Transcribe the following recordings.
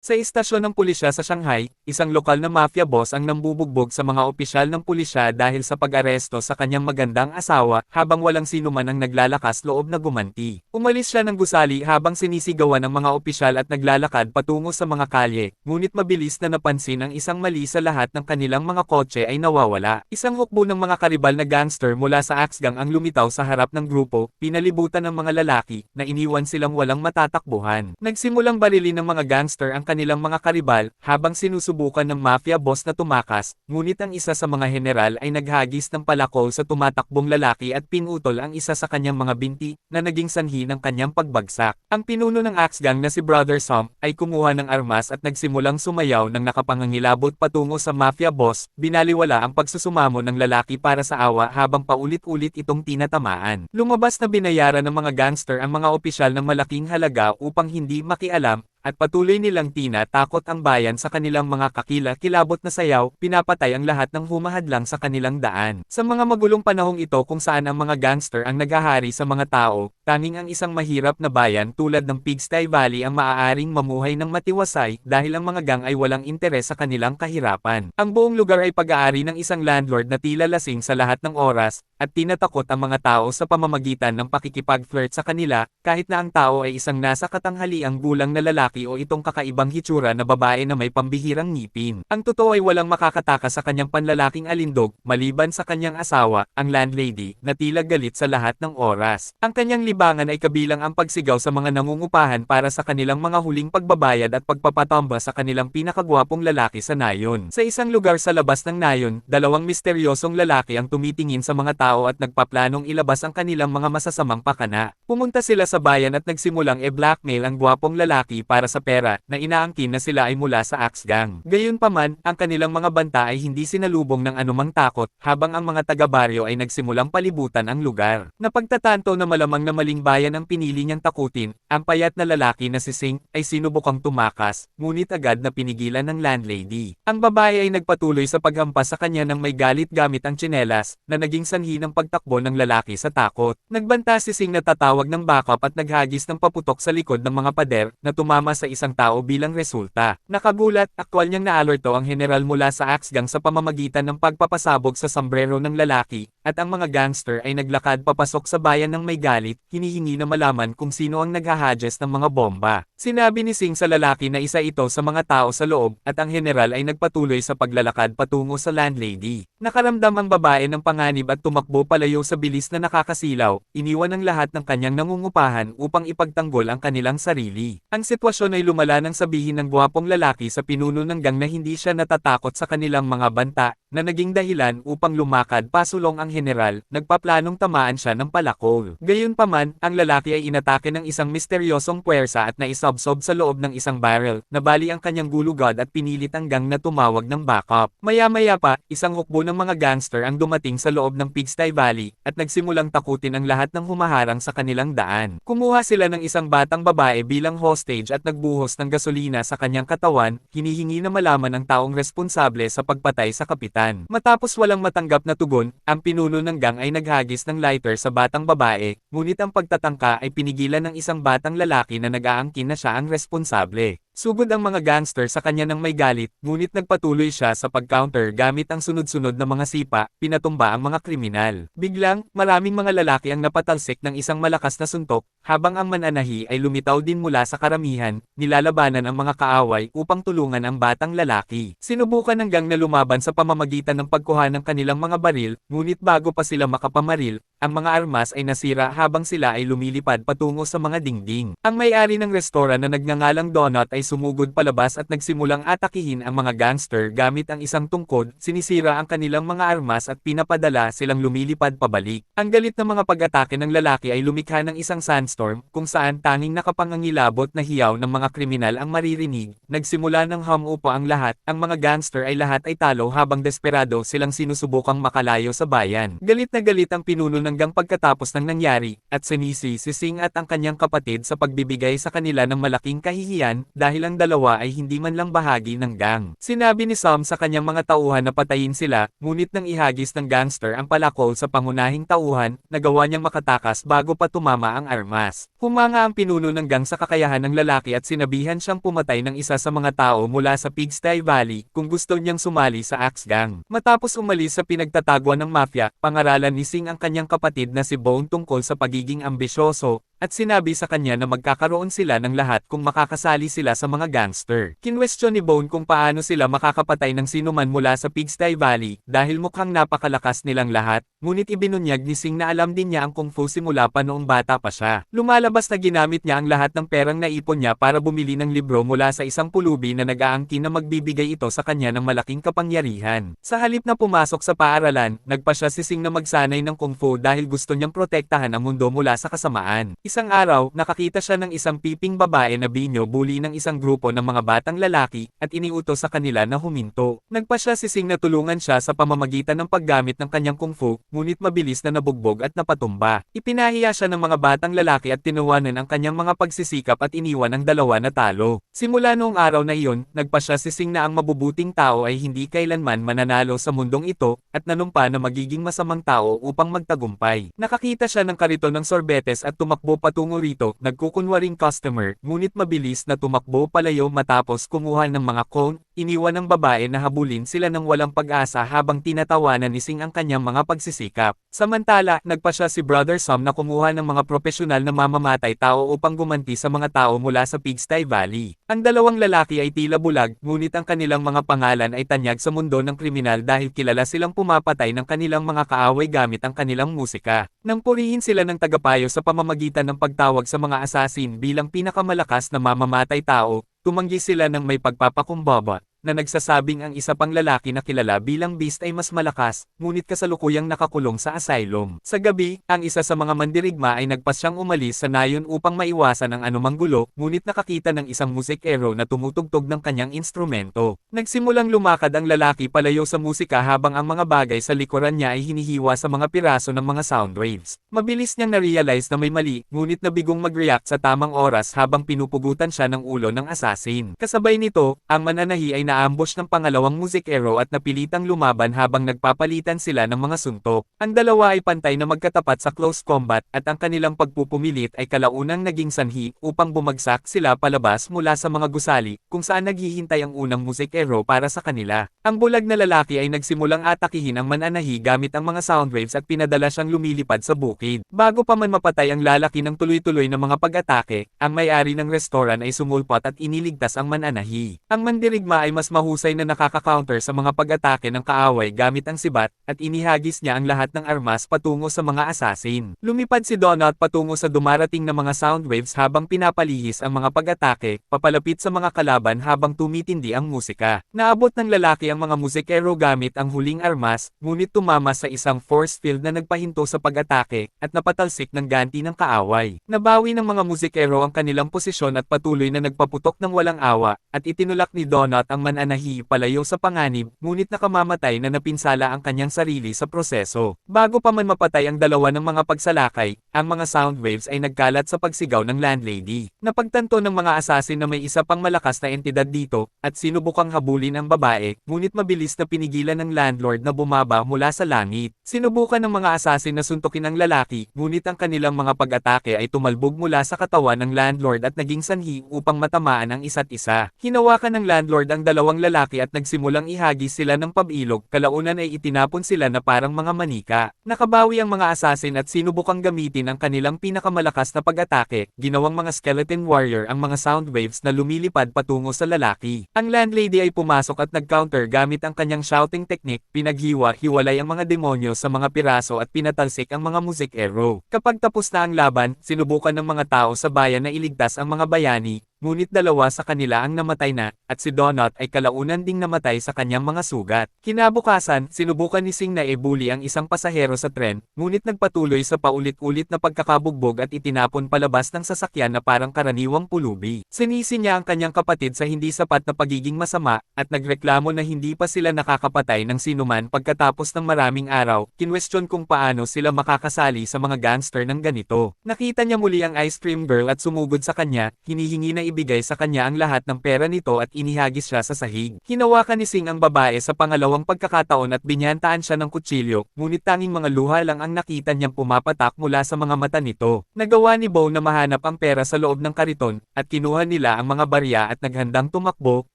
Sa istasyon ng pulisya sa Shanghai, isang lokal na mafia boss ang nambubugbog sa mga opisyal ng pulisya dahil sa pag-aresto sa kanyang magandang asawa habang walang sino man ang naglalakas loob na gumanti. Umalis siya ng gusali habang sinisigawan ng mga opisyal at naglalakad patungo sa mga kalye, ngunit mabilis na napansin ang isang mali sa lahat ng kanilang mga kotse ay nawawala. Isang hukbo ng mga karibal na gangster mula sa Axe Gang ang lumitaw sa harap ng grupo, pinalibutan ng mga lalaki na iniwan silang walang matatakbuhan. Nagsimulang barilin ng mga gangster ang kanilang mga karibal, habang sinusubukan ng mafia boss na tumakas, ngunit ang isa sa mga general ay naghagis ng palakol sa tumatakbong lalaki at pinutol ang isa sa kanyang mga binti, na naging sanhi ng kanyang pagbagsak. Ang pinuno ng Axe Gang na si Brother Som, ay kumuha ng armas at nagsimulang sumayaw ng nakapangangilabot patungo sa mafia boss, binaliwala ang pagsusumamo ng lalaki para sa awa habang paulit-ulit itong tinatamaan. Lumabas na binayaran ng mga gangster ang mga opisyal ng malaking halaga upang hindi makialam, at patuloy nilang tinatakot ang bayan sa kanilang mga kakila-kilabot na sayaw, pinapatay ang lahat ng humahadlang sa kanilang daan. Sa mga magulong panahong ito kung saan ang mga gangster ang naghahari sa mga tao, tanging ang isang mahirap na bayan tulad ng Pigsty Valley ang maaaring mamuhay ng matiwasay dahil ang mga gang ay walang interes sa kanilang kahirapan. Ang buong lugar ay pag-aari ng isang landlord na tila lasing sa lahat ng oras, at tinatakot ang mga tao sa pamamagitan ng pakikipag-flirt sa kanila, kahit na ang tao ay isang nasa katanghaliang gulang na lalaki o itong kakaibang hitsura na babae na may pambihirang ngipin. Ang totoo ay walang makakataka sa kanyang panlalaking alindog, maliban sa kanyang asawa, ang landlady, na tila galit sa lahat ng oras. Ang kanyang libangan ay kabilang ang pagsigaw sa mga nangungupahan para sa kanilang mga huling pagbabayad at pagpapatamba sa kanilang pinakagwapong lalaki sa nayon. Sa isang lugar sa labas ng nayon, dalawang misteryosong lalaki ang tumitingin sa mga tao at nagpaplanong ilabas ang kanilang mga masasamang pakana. Pumunta sila sa bayan at nagsimulang e-blackmail ang gwapong lalaki para sa pera, na inaangkin na sila ay mula sa Axe Gang. Gayunpaman, ang kanilang mga banta ay hindi sinalubong ng anumang takot, habang ang mga taga-baryo ay nagsimulang palibutan ang lugar. Napagtatanto na malamang na maling bayan ang pinili niyang takutin, ang payat na lalaki na si Sing ay sinubukang tumakas, ngunit agad na pinigilan ng landlady. Ang babae ay nagpatuloy sa paghampas sa kanya ng may galit gamit ang tsinelas, na naging sanhi ng pagtakbo ng lalaki sa takot. Nagbanta si Sing na tatawag ng backup at naghagis ng paputok sa likod ng mga pader, na tumama sa isang tao bilang resulta. Nakagulat, aktwal niyang naalerto ang general mula sa Axe Gang sa pamamagitan ng pagpapasabog sa sombrero ng lalaki, at ang mga gangster ay naglakad papasok sa bayan ng may galit, hinihingi na malaman kung sino ang naghahadges ng mga bomba. Sinabi ni Sing sa lalaki na isa ito sa mga tao sa loob, at ang general ay nagpatuloy sa paglalakad patungo sa landlady. Nakaramdam ang babae ng panganib at tumakbo palayo sa bilis na nakakasilaw, iniwan ang lahat ng kanyang nangungupahan upang ipagtanggol ang kanilang sarili. Ang sitwasyon ay lumala nang sabihin ng gwapong lalaki sa pinuno ng gang na hindi siya natatakot sa kanilang mga banta, na naging dahilan upang lumakad pasulong ang general, nagpaplanong tamaan siya ng palakol. Gayunpaman, ang lalaki ay inatake ng isang misteryosong puwersa at naisabsob sa loob ng isang barrel, nabali ang kanyang gulugod at pinilit ang gang na tumawag ng backup. Maya-maya pa, isang hukbo ng mga gangster ang dumating sa loob ng Pigsty Valley, at nagsimulang takutin ang lahat ng humaharang sa kanilang daan. Kumuha sila ng isang batang babae bilang hostage at nagbuhos ng gasolina sa kanyang katawan, hinihingi na malaman ang taong responsable sa pagpatay sa kapitan. Matapos walang matanggap na tugon, ang pinuno ng gang ay naghagis ng lighter sa batang babae, ngunit ang pagtatangka ay pinigilan ng isang batang lalaki na nag-aangkin na siya ang responsable. Sugod ang mga gangster sa kanya ng may galit, ngunit nagpatuloy siya sa pag-counter gamit ang sunod-sunod na mga sipa, pinatumba ang mga kriminal. Biglang, maraming mga lalaki ang napatalsik ng isang malakas na suntok, habang ang mananahi ay lumitaw din mula sa karamihan, nilalabanan ang mga kaaway upang tulungan ang batang lalaki. Sinubukan ng gang na lumaban sa pamamagitan ng pagkuha ng kanilang mga baril, ngunit bago pa sila makapamaril, ang mga armas ay nasira habang sila ay lumilipad patungo sa mga dingding. Ang may-ari ng restoran na nagngangalang Donut ay sumugod palabas at nagsimulang atakihin ang mga gangster gamit ang isang tungkod, sinisira ang kanilang mga armas at pinapadala silang lumilipad pabalik. Ang galit na mga pag-atake ng lalaki ay lumikha ng isang sandstorm, kung saan tanging nakapangangilabot na hiyaw ng mga kriminal ang maririnig. Nagsimula ng humupa ang lahat, ang mga gangster ay lahat ay talo habang desperado silang sinusubukang makalayo sa bayan. Galit na galit ang pinuno ng gang pagkatapos ng nangyari, at sinisi si Sing at ang kanyang kapatid sa pagbibigay sa kanila ng malaking kahihiyan, dahil dahil ang dalawa ay hindi man lang bahagi ng gang. Sinabi ni Sam sa kanyang mga tauhan na patayin sila, ngunit nang ihagis ng gangster ang palakol sa pangunahing tauhan, nagawa niyang makatakas bago pa tumama ang armas. Humanga ang pinuno ng gang sa kakayahan ng lalaki at sinabihan siyang pumatay ng isa sa mga tao mula sa Pigsty Valley kung gusto niyang sumali sa Axe Gang. Matapos umalis sa pinagtatagwan ng mafia, pangaralan ni Singh ang kanyang kapatid na si Bone tungkol sa pagiging ambisyoso, at sinabi sa kanya na magkakaroon sila ng lahat kung makakasali sila sa mga gangster. Kinwestiyon ni Bone kung paano sila makakapatay ng sinuman mula sa Pigsty Valley, dahil mukhang napakalakas nilang lahat, ngunit ibinunyag ni Singh na alam din niya ang kung fu simula pa noong bata pa siya. Lumalabas na ginamit niya ang lahat ng perang naipon niya para bumili ng libro mula sa isang pulubi na nag-aangkin na magbibigay ito sa kanya ng malaking kapangyarihan. Sa halip na pumasok sa paaralan, nagpa siya si Singh na magsanay ng kung fu dahil gusto niyang protektahan ang mundo mula sa kasamaan. Isang araw, nakakita siya ng isang piping babae na binyo-bully ng isang grupo ng mga batang lalaki, at iniutos sa kanila na huminto. Nagpa siya si Singh na tulungan siya sa pamamagitan ng paggamit ng kanyang kung fu, ngunit mabilis na nabugbog at napatumba. Ipinahiya siya ng mga batang lalaki at tinuwanan ang kanyang mga pagsisikap at iniwan ang dalawa na talo. Simula noong araw na iyon, nagpa siya si Singh na ang mabubuting tao ay hindi kailanman mananalo sa mundong ito, at nanumpa na magiging masamang tao upang magtagumpay. Nakakita siya ng kariton ng sorbetes at tumakbo patungo rito, nagkukunwaring customer, ngunit mabilis na tumakbo palayo matapos kumuha ng mga cone, iniwan ng babae na habulin sila ng walang pag-asa habang tinatawanan ni Singh ang kanyang mga pagsisikap. Samantala, nagpa siya si Brother Sam na kumuha ng mga profesional na mamamatay tao upang gumanti sa mga tao mula sa Pigsty Valley. Ang dalawang lalaki ay tila bulag, ngunit ang kanilang mga pangalan ay tanyag sa mundo ng kriminal dahil kilala silang pumapatay ng kanilang mga kaaway gamit ang kanilang musika. Nang purihin sila ng tagapayo sa pamamagitan ng pagtawag sa mga assassin bilang pinakamalakas na mamamatay tao, tumanggi sila ng may pagpapakumbaba, na nagsasabing ang isa pang lalaki na kilala bilang Beast ay mas malakas, ngunit kasalukuyang nakakulong sa asylum. Sa gabi, ang isa sa mga mandirigma ay nagpasyang umalis sa nayon upang maiwasan ang anumang gulo, ngunit nakakita ng isang musikero na tumutugtog ng kanyang instrumento. Nagsimulang lumakad ang lalaki palayo sa musika habang ang mga bagay sa likuran niya ay hinihiwa sa mga piraso ng mga sound waves. Mabilis niyang na-realize na may mali, ngunit nabigong mag-react sa tamang oras habang pinupugutan siya ng ulo ng assassin. Kasabay nito, ang mananahi ay na-ambush ng pangalawang musikero at napilitang lumaban habang nagpapalitan sila ng mga suntok. Ang dalawa ay pantay na magkatapat sa close combat at ang kanilang pagpupumilit ay kalaunang naging sanhi upang bumagsak sila palabas mula sa mga gusali kung saan naghihintay ang unang musikero para sa kanila. Ang bulag na lalaki ay nagsimulang atakihin ang mananahi gamit ang mga sound waves at pinadala siyang lumilipad sa bukid. Bago pa man mapatay ang lalaki ng tuloy-tuloy na mga pag-atake, ang may-ari ng restoran ay sumulpot at iniligtas ang mananahi. Ang mandirigma ay mas mahusay na nakaka-counter sa mga pag-atake ng kaaway gamit ang sibat, at inihagis niya ang lahat ng armas patungo sa mga assassin. Lumipad si Donut patungo sa dumarating na mga sound waves habang pinapalihis ang mga pag-atake, papalapit sa mga kalaban habang tumitindi ang musika. Naabot ng lalaki ang mga musikero gamit ang huling armas, ngunit tumama sa isang force field na nagpahinto sa pag-atake, at napatalsik ng ganti ng kaaway. Nabawi ng mga musikero ang kanilang posisyon at patuloy na nagpaputok ng walang awa, at itinulak ni Donut ang mananahi palayo sa panganib, ngunit nakamamatay na napinsala ang kanyang sarili sa proseso. Bago pa man mapatay ang dalawa ng mga pagsalakay, ang mga sound waves ay nagkalat sa pagsigaw ng landlady. Napagtanto ng mga assassin na may isa pang malakas na entidad dito, at sinubukang habulin ang babae, ngunit mabilis na pinigilan ng landlord na bumaba mula sa langit. Sinubukan ng mga assassin na suntukin ang lalaki, ngunit ang kanilang mga pag-atake ay tumalbog mula sa katawan ng landlord at naging sanhi upang matamaan ang isa't isa. Hinawakan ng landlord ang dalawang lalaki at nagsimulang ihagis sila ng pabilog, kalaunan ay itinapon sila na parang mga manika. Nakabawi ang mga assassin at sinubukang gamitin ang kanilang pinakamalakas na pag-atake, ginawang mga skeleton warrior ang mga sound waves na lumilipad patungo sa lalaki. Ang landlady ay pumasok at nag-counter gamit ang kanyang shouting technique, pinaghiwa-hiwalay ang mga demonyo sa mga piraso at pinatalsik ang mga musikero. Kapag tapos na ang laban, sinubukan ng mga tao sa bayan na iligtas ang mga bayani, ngunit dalawa sa kanila ang namatay na, at si Donut ay kalaunan ding namatay sa kanyang mga sugat. Kinabukasan, sinubukan ni Singh na i-bully ang isang pasahero sa tren, ngunit nagpatuloy sa paulit-ulit na pagkakabugbog at itinapon palabas ng sasakyan na parang karaniwang pulubi. Sinisi niya ang kanyang kapatid sa hindi sapat na pagiging masama, at nagreklamo na hindi pa sila nakakapatay ng sinuman pagkatapos ng maraming araw. Kinwestiyon kung paano sila makakasali sa mga gangster ng ganito. Nakita niya muli ang ice cream girl at sumugod sa kanya, hinihingi na ibigay sa kanya ang lahat ng pera nito at inihagis siya sa sahig. Hinawakan ni Singh ang babae sa pangalawang pagkakataon at binyantaan siya ng kutsilyo, ngunit tanging mga luha lang ang nakita niyang pumapatak mula sa mga mata nito. Nagawa ni Bo na mahanap ang pera sa loob ng kariton, at kinuha nila ang mga barya at naghandang tumakbo,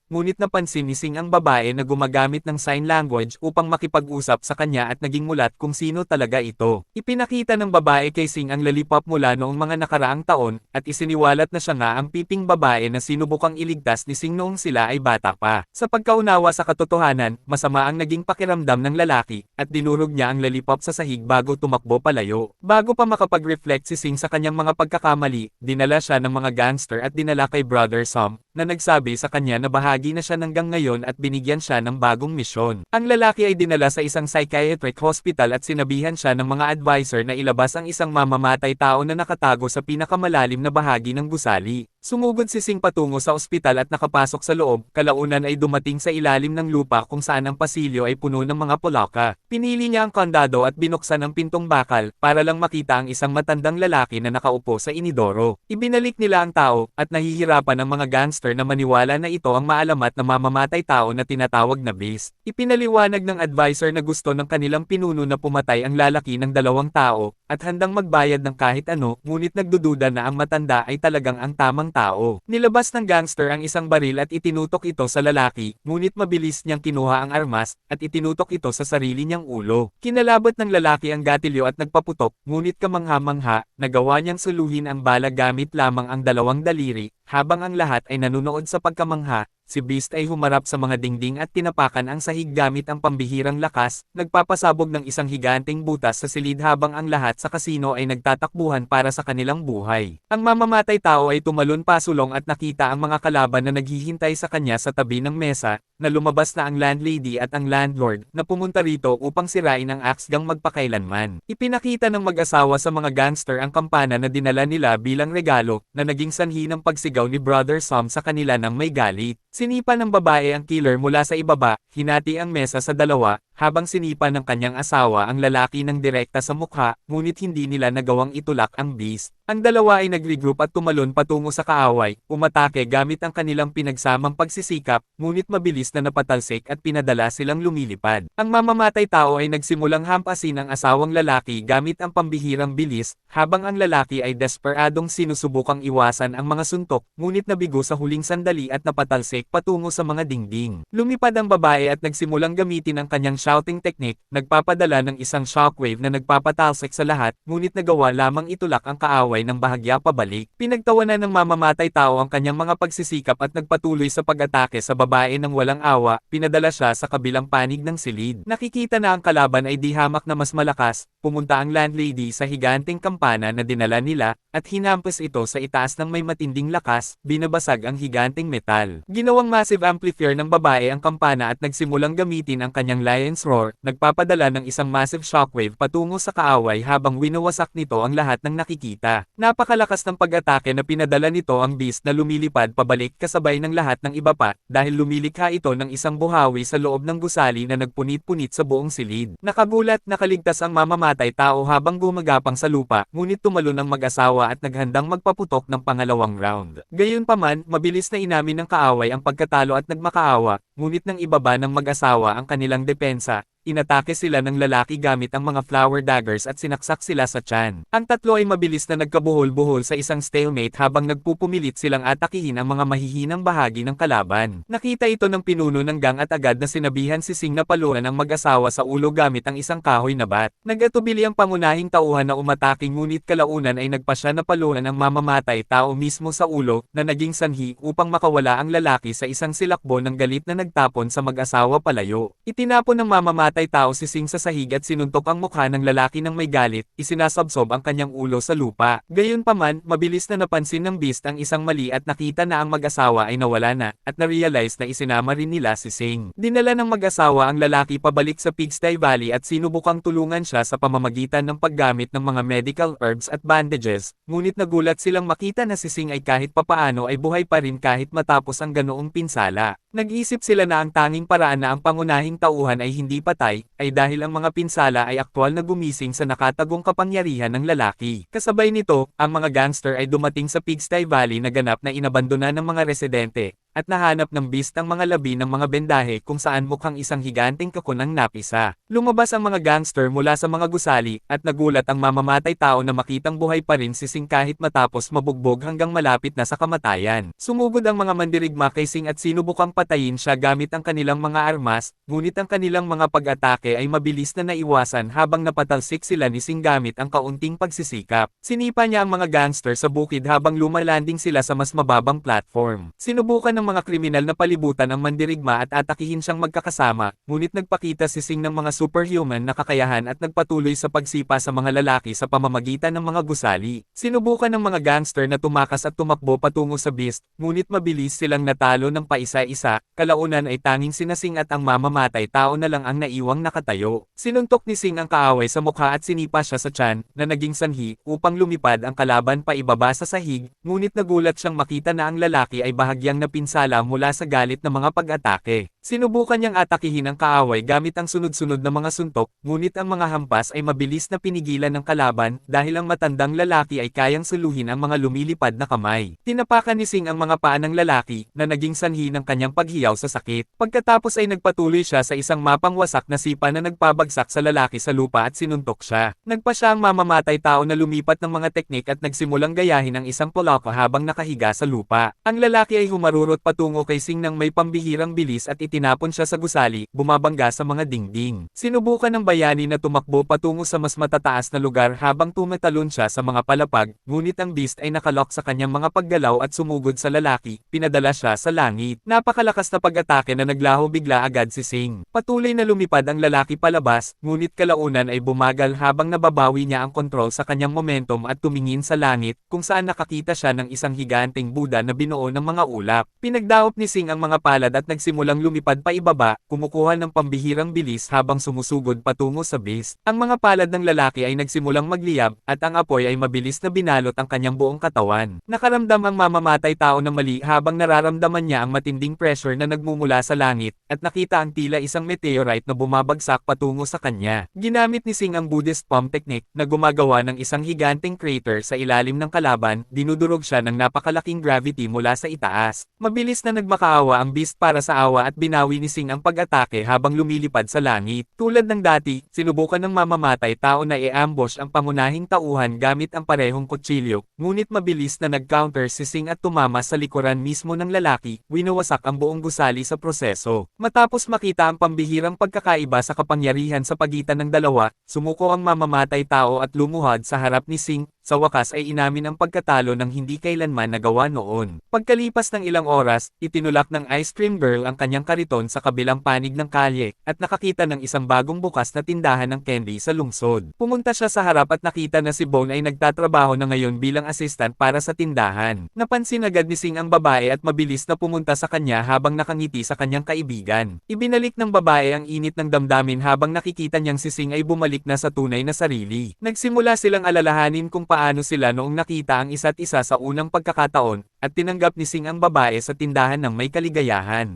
ngunit napansin ni Singh ang babae na gumagamit ng sign language upang makipag-usap sa kanya at naging mulat kung sino talaga ito. Ipinakita ng babae kay Singh ang lollipop mula noong mga nakaraang taon, at isiniwalat na siya nga ang piping babae na sinubukang iligtas ni Singh noong sila ay bata pa. Sa pagkaunawa sa katotohanan, masama ang naging pakiramdam ng lalaki, at dinurog niya ang lollipop sa sahig bago tumakbo palayo. Bago pa makapag-reflect si Singh sa kanyang mga pagkakamali, dinala siya ng mga gangster at dinala kay Brother Som, na nagsabi sa kanya na bahagi na siya hanggang ngayon at binigyan siya ng bagong misyon. Ang lalaki ay dinala sa isang psychiatric hospital at sinabihan siya ng mga advisor na ilabas ang isang mamamatay tao na nakatago sa pinakamalalim na bahagi ng gusali. Sumugod si Singh patungo sa ospital at nakapasok sa loob, kalaunan ay dumating sa ilalim ng lupa kung saan ang pasilyo ay puno ng mga pulaka. Pinili niya ang kandado at binuksan ang pintong bakal, para lang makita ang isang matandang lalaki na nakaupo sa inidoro. Ibinalik nila ang tao, at nahihirapan ang mga gangster na maniwala na ito ang maalamat na mamamatay tao na tinatawag na beast. Ipinaliwanag ng advisor na gusto ng kanilang pinuno na pumatay ang lalaki ng 2 tao, at handang magbayad ng kahit ano, ngunit nagdududa na ang matanda ay talagang ang tamang tao. Nilabas ng gangster ang isang baril at itinutok ito sa lalaki, ngunit mabilis niyang kinuha ang armas, at itinutok ito sa sarili niyang ulo. Kinalabot ng lalaki ang gatilyo at nagpaputok, ngunit kamangha-mangha, nagawa niyang suluhin ang bala gamit lamang ang 2 daliri. Habang ang lahat ay nanunood sa pagkamangha, si Beast ay humarap sa mga dingding at tinapakan ang sahig gamit ang pambihirang lakas, nagpapasabog ng isang higanteng butas sa silid habang ang lahat sa kasino ay nagtatakbuhan para sa kanilang buhay. Ang mamamatay tao ay tumalon pasulong at nakita ang mga kalaban na naghihintay sa kanya sa tabi ng mesa, na lumabas na ang landlady at ang landlord, na pumunta rito upang sirain ang axe gang magpakailanman. Ipinakita ng mag-asawa sa mga gangster ang kampana na dinala nila bilang regalo, na naging sanhi ng pagsigaw ni Brother Som sa kanila ng may galit. Sinipa ng babae ang killer mula sa ibaba, hinati ang mesa sa 2, habang sinipa ng kanyang asawa ang lalaki ng direkta sa mukha, ngunit hindi nila nagawang itulak ang beast. Ang dalawa ay nag-regroup at tumalon patungo sa kaaway, umatake gamit ang kanilang pinagsamang pagsisikap, ngunit mabilis na napatalsik at pinadala silang lumilipad. Ang mamamatay tao ay nagsimulang hampasin ang asawang lalaki gamit ang pambihirang bilis, habang ang lalaki ay desperadong sinusubukang iwasan ang mga suntok, ngunit nabigo sa huling sandali at napatalsik patungo sa mga dingding. Lumipad ang babae at nagsimulang gamitin ang kanyang shouting technique, nagpapadala ng isang shockwave na nagpapatalsik sa lahat, ngunit nagawa lamang itulak ang kaaway ng bahagya pabalik. Pinagtawanan ng mamamatay tao ang kanyang mga pagsisikap at nagpatuloy sa pag-atake sa babae ng walang awa, pinadala siya sa kabilang panig ng silid. Nakikita na ang kalaban ay di hamak na mas malakas, pumunta ang landlady sa higanteng kampana na dinala nila, at hinampas ito sa itaas ng may matinding lakas, binabasag ang higanteng metal. Ginawang massive amplifier ng babae ang kampana at nagsimulang gamitin ang kanyang lion's roar, nagpapadala ng isang massive shockwave patungo sa kaaway habang winawasak nito ang lahat ng nakikita. Napakalakas ng pag-atake na pinadala nito ang beast na lumilipad pabalik kasabay ng lahat ng iba pa, dahil lumilikha ito ng isang buhawi sa loob ng gusali na nagpunit-punit sa buong silid. Nakagulat, nakaligtas ang mamamatay tao habang gumagapang sa lupa, ngunit tumalon ang mag-asawa at naghandang magpaputok ng pangalawang round. Gayunpaman, mabilis na inamin ng kaaway ang pagkatalo at nagmakaawa, ngunit nang ibaba ng mag-asawa ang kanilang depensa, inatake sila ng lalaki gamit ang mga flower daggers at sinaksak sila sa tiyan. Ang tatlo ay mabilis na nagkabuhol-buhol sa isang stalemate habang nagpupumilit silang atakihin ang mga mahihinang bahagi ng kalaban. Nakita ito ng pinuno ng gang at agad na sinabihan si Singh na paluan ang mag-asawa sa ulo gamit ang isang kahoy na bat. Nagatubili ang pangunahing tauhan na umatake ngunit kalaunan ay nagpasya na paluan ang mamamatay tao mismo sa ulo, na naging sanhi upang makawala ang lalaki sa isang silakbo ng galit na nagtapon sa mag-asawa palayo. Itinapon ng mamamatay tao si Singh sa sahig at sinuntok ang mukha ng lalaki ng may galit, isinasabsob ang kanyang ulo sa lupa. Gayunpaman, mabilis na napansin ng beast ang isang mali at nakita na ang mag-asawa ay nawala na, at na-realize na isinama rin nila si Singh. Dinala ng mag-asawa ang lalaki pabalik sa Pigsty Valley at sinubukang tulungan siya sa pamamagitan ng paggamit ng mga medical herbs at bandages, ngunit nagulat silang makita na si Singh ay kahit papaano ay buhay pa rin kahit matapos ang ganoong pinsala. Nag-isip sila na ang tanging paraan na ang pangunahing tauhan ay hindi patay, ay dahil ang mga pinsala ay aktwal na gumising sa nakatagong kapangyarihan ng lalaki. Kasabay nito, ang mga gangster ay dumating sa Pigsty Valley na ganap na inabandona ng mga residente, at nahanap ng beast ang mga labi ng mga bendahe kung saan mukhang isang higanteng kakun ang napisa. Lumabas ang mga gangster mula sa mga gusali, at nagulat ang mamamatay tao na makitang buhay pa rin si Sing kahit matapos mabugbog hanggang malapit na sa kamatayan. Sumugod ang mga mandirigma kay Sing at sinubukang patayin siya gamit ang kanilang mga armas, ngunit ang kanilang mga pag-atake ay mabilis na naiwasan habang napatalsik sila ni Sing gamit ang kaunting pagsisikap. Sinipa niya ang mga gangster sa bukid habang lumalanding sila sa mas mababang platform. Sinubukan ng mga kriminal na palibutan ang mandirigma at atakihin siyang magkakasama, ngunit nagpakita si Sing ng mga superhuman na kakayahan at nagpatuloy sa pagsipa sa mga lalaki sa pamamagitan ng mga gusali. Sinubukan ng mga gangster na tumakas at tumakbo patungo sa beast, ngunit mabilis silang natalo ng paisa-isa, kalaunan ay tanging sina Sing at ang mamamatay tao na lang ang naiwang nakatayo. Sinuntok ni Sing ang kaaway sa mukha at sinipa siya sa tiyan, na naging sanhi, upang lumipad ang kalaban pa ibaba sa sahig, ngunit nagulat siyang makita na ang lalaki ay bahagyang napinsala mula sa galit ng mga pag-atake. Sinubukan niyang atakihin ang kaaway gamit ang sunod-sunod na mga suntok, ngunit ang mga hampas ay mabilis na pinigilan ng kalaban dahil ang matandang lalaki ay kayang suluhin ang mga lumilipad na kamay. Tinapakan ni Sing ang mga paa ng lalaki na naging sanhi ng kanyang paghiyaw sa sakit. Pagkatapos ay nagpatuloy siya sa isang mapang wasak na sipa na nagpabagsak sa lalaki sa lupa at sinuntok siya. Nagpa siya ang mamamatay tao na lumipat ng mga teknik at nagsimulang gayahin ang isang polaka habang nakahiga sa lupa. Ang lalaki ay humarurot patungo kay Sing ng may pambihirang bilis at tinapon siya sa gusali, bumabangga sa mga dingding. Sinubukan ng bayani na tumakbo patungo sa mas matataas na lugar habang tumatalon siya sa mga palapag, ngunit ang beast ay nakalok sa kanyang mga paggalaw at sumugod sa lalaki, pinadala siya sa langit. Napakalakas na pag-atake na naglaho bigla agad si Sing. Patuloy na lumipad ang lalaki palabas, ngunit kalaunan ay bumagal habang nababawi niya ang kontrol sa kanyang momentum at tumingin sa langit, kung saan nakakita siya ng isang higanteng Buddha na binuo ng mga ulap. Pinagdaop ni Sing ang mga palad at nagsimulang lumipad pa ibaba, kumukuha ng pambihirang bilis habang sumusugod patungo sa beast. Ang mga palad ng lalaki ay nagsimulang magliyab, at ang apoy ay mabilis na binalot ang kanyang buong katawan. Nakaramdam ang mamamatay tao na mali habang nararamdaman niya ang matinding pressure na nagmumula sa langit, at nakita ang tila isang meteorite na bumabagsak patungo sa kanya. Ginamit ni Sing ang Buddhist palm technique na gumagawa ng isang higanteng crater sa ilalim ng kalaban, dinudurog siya ng napakalaking gravity mula sa itaas. Mabilis na nagmakaawa ang beast para sa awa at binawi ni Sing ang pag-atake habang lumilipad sa langit. Tulad ng dati, sinubukan ng mamamatay tao na i-ambush ang pangunahing tauhan gamit ang parehong kutsilyo, ngunit mabilis na nag-counter si Sing at tumama sa likuran mismo ng lalaki, winawasak ang buong gusali sa proseso. Matapos makita ang pambihirang pagkakaiba sa kapangyarihan sa pagitan ng dalawa, sumuko ang mamamatay tao at lumuhad sa harap ni Sing. Sa wakas ay inamin ang pagkatalo ng hindi kailanman nagawa noon. Pagkalipas ng ilang oras, itinulak ng ice cream girl ang kanyang kariton sa kabilang panig ng kalye, at nakakita ng isang bagong bukas na tindahan ng candy sa lungsod. Pumunta siya sa harap at nakita na si Bone ay nagtatrabaho na ngayon bilang assistant para sa tindahan. Napansin agad ni Sing ang babae at mabilis na pumunta sa kanya habang nakangiti sa kanyang kaibigan. Ibinalik ng babae ang init ng damdamin habang nakikita niyang si Sing ay bumalik na sa tunay na sarili. Nagsimula silang alalahanin kung paano sila noong nakita ang isa't isa sa unang pagkakataon, at tinanggap ni Sing ang babae sa tindahan ng may kaligayahan.